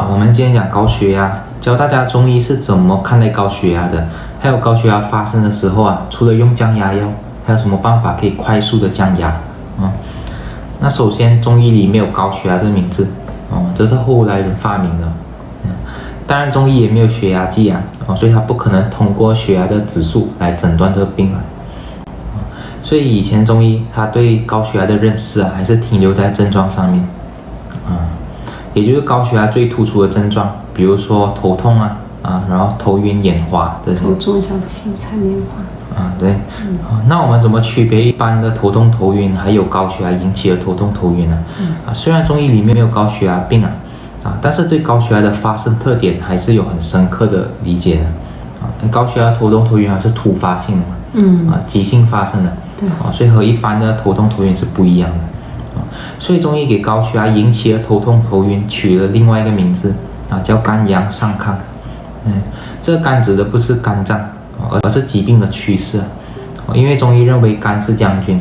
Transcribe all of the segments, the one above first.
我们今天讲高血压，教大家中医是怎么看待高血压的，还有高血压发生的时候除了用降压药，还有什么办法可以快速的降压？那首先中医里没有高血压这个名字，这是后来人发明的。当然中医也没有血压计所以它不可能通过血压的指数来诊断这个病所以以前中医它对高血压的认识还是停留在症状上面，也就是高血压最突出的症状，比如说头痛然后头晕眼花这些。头重脚轻菜面花。对。那我们怎么区别一般的头痛头晕还有高血压引起的头痛头晕呢？虽然中医里面没有高血压病但是对高血压的发生特点还是有很深刻的理解的。高血压头痛头晕还是突发性的嘛，急性发生的，所以和一般的头痛头晕是不一样的。所以中医给高血压引起的头痛头晕取了另外一个名字叫肝阳上亢。这个肝指的不是肝脏，而是疾病的趋势因为中医认为肝是将军，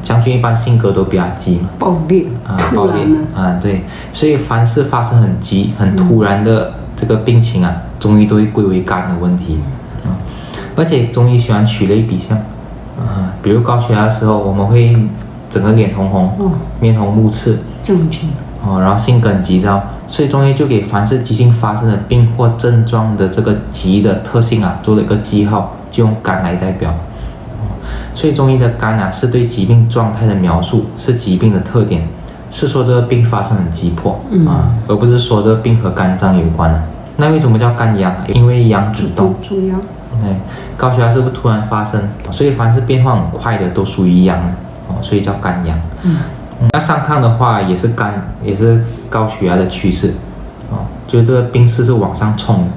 将军一般性格都比较急嘛，暴烈暴烈对，所以凡是发生很急很突然的这个病情中医都会归为肝的问题而且中医喜欢取类比象比如高血压的时候，我们会整个脸红红，面红目赤，将军然后性格很急躁，所以中医就给凡是急性发生的病或症状的这个急的特性做了一个记号，就用肝来代表。所以中医的肝是对疾病状态的描述，是疾病的特点，是说这个病发生很急迫而不是说这个病和肝脏有关那为什么叫肝阳？因为阳主动，主要高血压是不是突然发生？所以凡是变化很快的都属于阳所以叫肝阳。那上亢的话也是肝，也是高血压的趋势就是这个病势是往上冲的。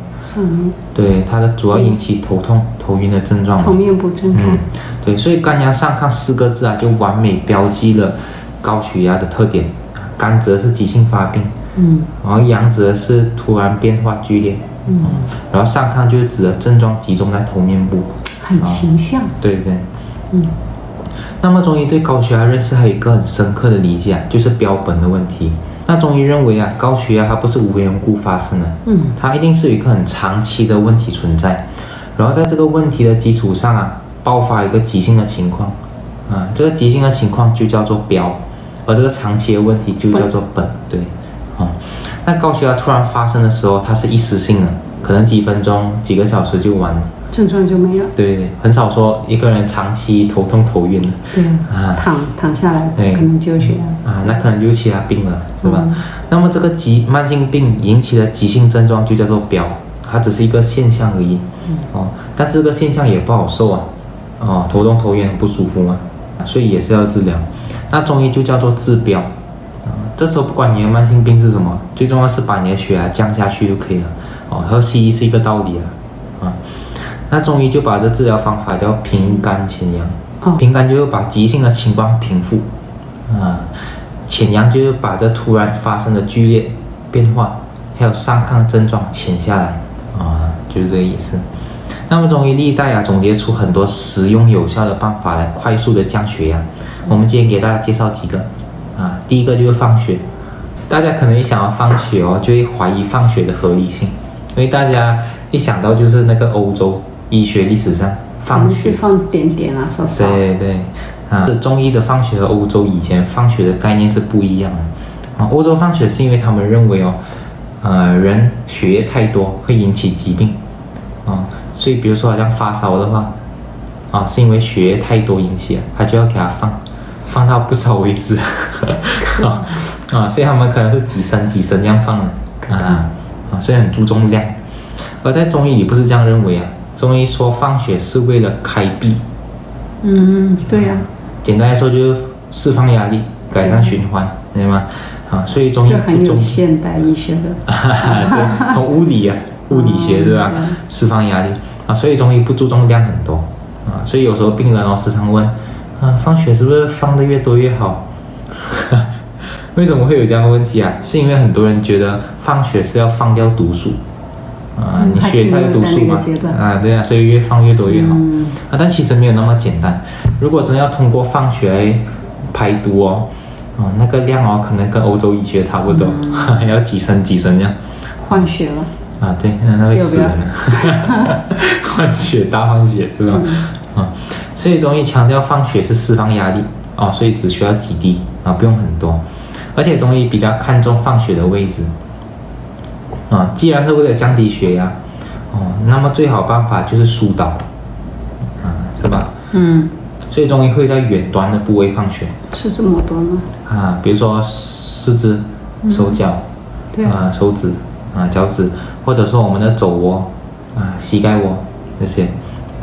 对，它的主要引起头痛头晕的症状，头面部症状。对，所以肝阳上亢4个字就完美标记了高血压的特点。肝指的是急性发病，然后阳指的是突然变化剧烈，然后上亢就是指的症状集中在头面部，很形象。对。那么中医对高血压认识还有一个很深刻的理解就是标本的问题。那中医认为高血压它不是无缘无故发生的，它一定是有一个很长期的问题存在，然后在这个问题的基础上爆发一个急性的情况这个急性的情况就叫做标，而这个长期的问题就叫做本。对那高血压突然发生的时候，它是一时性的，可能几分钟几个小时就完了，症状就没了。对，很少说一个人长期头痛头晕对躺下来可能就血压那可能就其他病了，是吧？那么这个慢性病引起的急性症状就叫做标，它只是一个现象而已但是这个现象也不好受头痛头晕很不舒服嘛，所以也是要治疗。那中医就叫做治标这时候不管你的慢性病是什么，最重要是把你的血压降下去就可以了和西医是一个道理那中医就把这治疗方法叫平肝潜阳平肝就是把急性的情况平复潜阳就是把这突然发生的剧烈变化还有上亢的症状潜下来就是这个意思。那么中医历代总结出很多实用有效的办法来快速的降血压，我们今天给大家介绍几个第一个就是放血。大家可能一想到放血就会怀疑放血的合理性，因为大家一想到就是那个欧洲医学历史上放血是放点点少少。对中医的放血和欧洲以前放血的概念是不一样的欧洲放血是因为他们认为人血液太多会引起疾病所以比如说好像发烧的话是因为血液太多引起他就要给他放到不烧为止所以他们可能是几升这样放的所以很注重量。而在中医里不是这样认为中医说放血是为了开闭对简单来说就是释放压力改善循环，对吗所以中医很有现代医学的对，从物理学对吧释放压力所以中医不注重量很多所以有时候病人时常问放血是不是放得越多越好为什么会有这样的问题是因为很多人觉得放血是要放掉毒素你血才有毒素嘛对所以越放越多越好但其实没有那么简单。如果真要通过放血来排毒那个量哦，可能跟欧洲医学差不多，要几升几升这样。换血了。对，那会死人了。换血大换血是吧？所以中医强调放血是释放压力所以只需要几滴不用很多。而且中医比较看重放血的位置既然是为了降低血压那么最好办法就是疏导是吧？所以中医会在远端的部位放血。是这么多吗？比如说四肢、手脚、手指脚趾，或者说我们的肘窝膝盖窝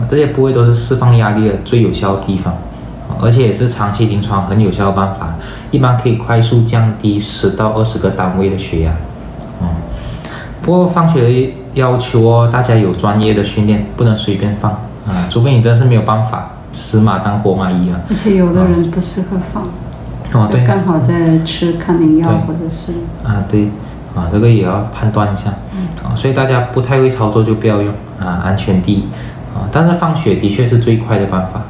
这些部位都是释放压力的最有效的地方，而且也是长期临床很有效的办法，一般可以快速降低10到20个单位的血压。不过放血的要求大家有专业的训练，不能随便放除非你真是没有办法，死马当活马医而且有的人不适合放，对，刚好在吃抗凝药或者是对这个也要判断一下所以大家不太会操作就不要用安全第一但是放血的确是最快的办法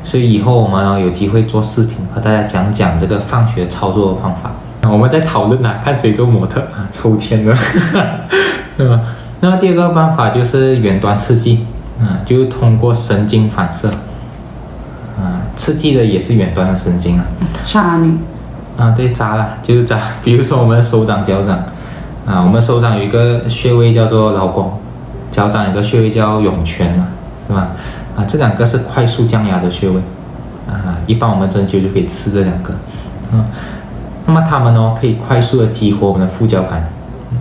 所以以后我们有机会做视频和大家讲讲这个放血操作的方法。我们在讨论看谁做模特抽签的对吧？那么第二个办法就是远端刺激就是通过神经反射刺激的也是远端的神经扎你对，扎了就是扎。比如说我们的手掌、脚掌我们手掌有一个穴位叫做劳宫，脚掌有个穴位叫涌泉是吧？这两个是快速降压的穴位一般我们针灸就可以刺这两个那么它们可以快速的激活我们的副交感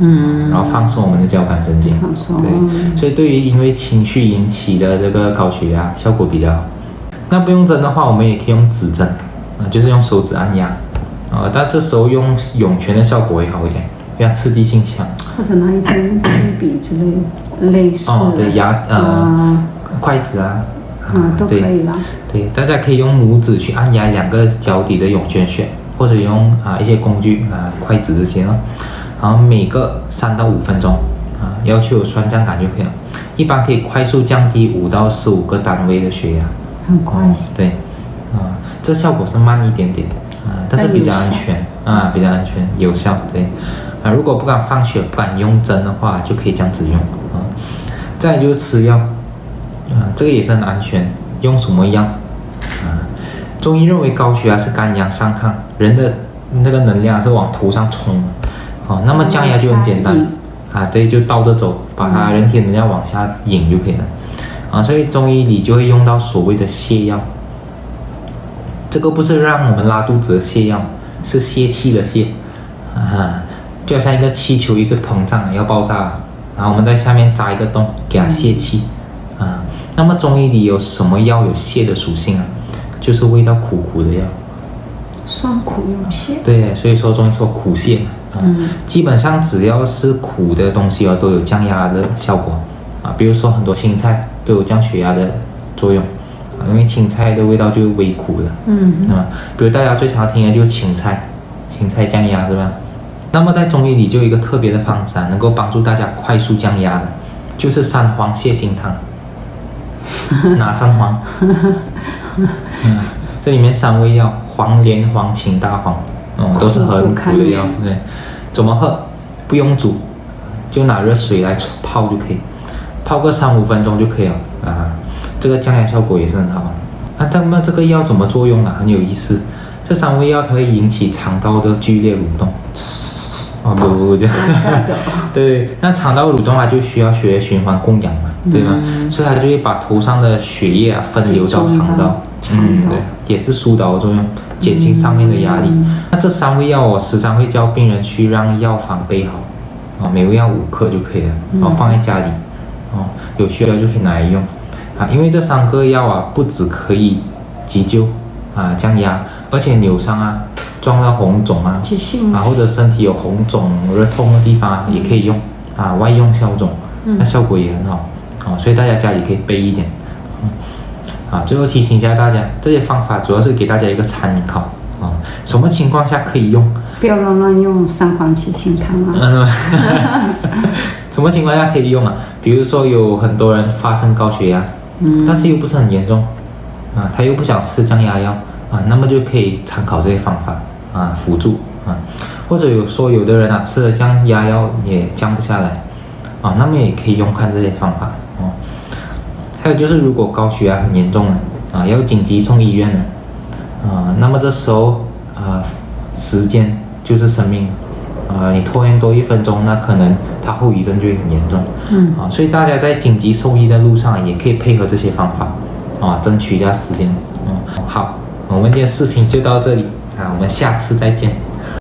然后放松我们的交感神经对，所以对于因为情绪引起的这个高血压效果比较好。那不用针的话，我们也可以用指针就是用手指按压但这时候用涌泉的效果会好一点，因为它刺激性强。或者拿一根铅笔之类的类似对筷子都可以啦。对，大家可以用拇指去按压两个脚底的涌泉穴，或者用一些工具筷子这些然后每个3到5分钟要求有酸胀感就可以了。一般可以快速降低5到15个单位的血压，很快对这效果是慢一点点但是比较安全比较安全有效。对如果不敢放血不敢用针的话，就可以这样子用再来就是吃药这个也是很安全。用什么药中医认为高血压是肝阳上亢，人的那个能量是往头上冲那么降压就很简单对，就倒着走，把它人体能量往下引就可以了所以中医里就会用到所谓的泻药。这个不是让我们拉肚子的泻药，是泄气的泄就好像一个气球一直膨胀要爆炸然后我们在下面扎一个洞给它泄气那么中医里有什么药有泻的属性就是味道苦苦的药，酸苦有泻。对，所以说中医说苦泻基本上只要是苦的东西都有降压的效果比如说很多青菜都有降血压的作用因为青菜的味道就是微苦的比如大家最常听的就是芹菜降压是吧？那么在中医里就有一个特别的方子能够帮助大家快速降压的，就是三黄泻心汤哪三黄这里面3味药黄连、黄芩、大黄都是很苦的药。对，怎么喝？不用煮，就拿热水来泡就可以，泡个3-5分钟就可以了这个降压效果也是很好那么这个药怎么作用很有意思。这3味药它会引起肠道的剧烈蠕动不这样对，那肠道蠕动就需要血液循环供氧对吗？所以它就会把头上的血液分流到肠道对，也是疏导的作用，减轻上面的压力那这3味药我时常会教病人去让药房备好每味药5克就可以了放在家里有需要就可以拿来用因为这3个药不只可以急救降压，而且扭伤撞到红肿急性或者身体有红肿热痛的地方也可以用外用消肿那效果也很好所以大家家里可以备一点最后提醒一下大家，这些方法主要是给大家一个参考什么情况下可以用，不要乱用三黄泻心汤什么情况下可以用比如说有很多人发生高血压但是又不是很严重他又不想吃降压药那么就可以参考这些方法辅助或者有的人吃了降压药也降不下来那么也可以用看这些方法还有就是如果高血压很严重了要紧急送医院了那么这时候时间就是生命你拖延多1分钟，那可能它后遗症就会很严重所以大家在紧急送医的路上也可以配合这些方法争取一下时间好，我们今天视频就到这里我们下次再见。